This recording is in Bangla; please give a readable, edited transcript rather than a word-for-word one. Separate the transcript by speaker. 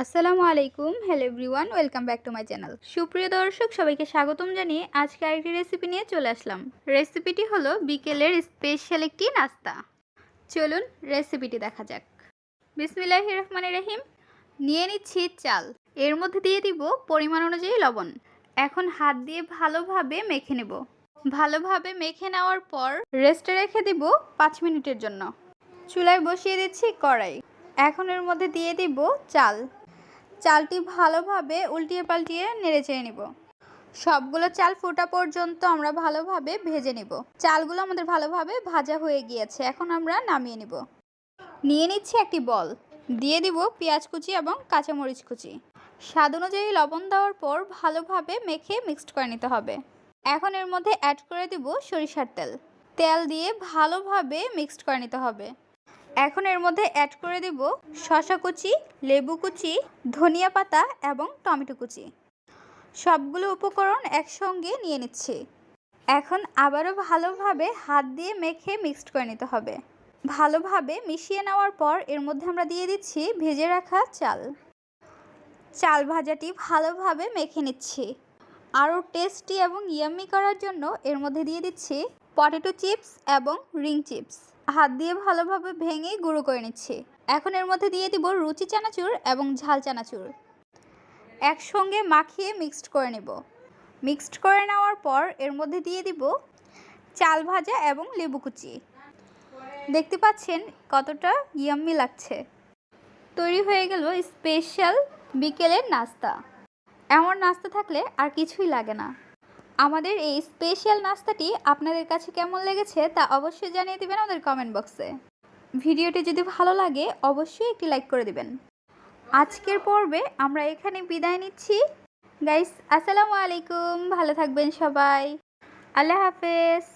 Speaker 1: আসসালামু আলাইকুম, hello everyone, welcome back to my channel. সুপ্রিয় দর্শক সবাইকে স্বাগতম জানিয়ে আজকে আরেকটি রেসিপি নিয়ে চলে আসলাম। রেসিপিটি হলো বিকেলের স্পেশাল একটি নাস্তা। চলুন রেসিপিটি দেখা যাক। বিসমিল্লাহির রহমানির রহিম। নিয়ে নিচ্ছি চাল, এর মধ্যে দিয়ে দিব পরিমাণ অনুযায়ী লবণ। এখন হাত দিয়ে ভালোভাবে মেখে নেব। ভালোভাবে মেখে নেওয়ার পর রেস্টে রেখে দিব 5 মিনিটের জন্য। চুলায় বসিয়ে দিচ্ছি কড়াই। এখন এর মধ্যে দিয়ে দিব চাল। চালটি ভালোভাবে উল্টিয়ে পাল্টিয়ে নেড়েচেড়ে নিব। সবগুলো চাল ফোটা পর্যন্ত আমরা ভালোভাবে ভেজে নিব। চালগুলো আমাদের ভালোভাবে ভাজা হয়ে গিয়েছে, এখন আমরা নামিয়ে নিব। নিয়ে নিচ্ছি একটি বল, দিয়ে দিব পেঁয়াজ কুচি এবং কাঁচামরিচ কুচি। স্বাদ অনুযায়ী লবণ দেওয়ার পর ভালোভাবে মেখে মিক্সড করে নিতে হবে। এখন এর মধ্যে অ্যাড করে দিব সরিষার তেল। তেল দিয়ে ভালোভাবে মিক্সড করে নিতে হবে। এখন এর মধ্যে অ্যাড করে দেব শসা কুচি, লেবু কুচি, ধনিয়া পাতা এবং টমেটো কুচি। সবগুলো উপকরণ একসঙ্গে নিয়ে নিচ্ছি। এখন আবারও ভালোভাবে হাত দিয়ে মেখে মিক্সড করে নিতে হবে। ভালোভাবে মিশিয়ে নেওয়ার পর এর মধ্যে আমরা দিয়ে দিচ্ছি ভেজে রাখা চাল। চাল ভাজাটি ভালোভাবে মেখে নিচ্ছি। আরও টেস্টি এবং ইয়াম্মি করার জন্য এর মধ্যে দিয়ে দিচ্ছি পটেটো চিপস এবং রিং চিপস। হাত দিয়ে ভালোভাবে ভেঙে গুঁড়ো করে নিচ্ছি। এখন এর মধ্যে দিয়ে দিব রুচি চানাচুর এবং ঝাল চানাচুর। একসঙ্গে মাখিয়ে মিক্সড করে নেব। মিক্সড করে নেওয়ার পর এর মধ্যে দিয়ে দিব চাল ভাজা এবং লেবু কুচি। দেখতে পাচ্ছেন কতটা ইয়াম্মি লাগছে। তৈরি হয়ে গেল স্পেশাল বিকেলের নাস্তা। এমন নাস্তা থাকলে আর কিছুই লাগে না। আমাদের এই স্পেশাল নাস্তাটি আপনাদের কাছে কেমন লেগেছে তা অবশ্যই জানিয়ে দিবেন আমাদের কমেন্ট বক্সে। ভিডিওটি যদি ভালো লাগে অবশ্যই একটি লাইক করে দিবেন। আজকের পর্বে আমরা এখানে বিদায় নিচ্ছি। গাইস, আসসালামু আলাইকুম, ভালো থাকবেন সবাই। আল্লাহ হাফেজ।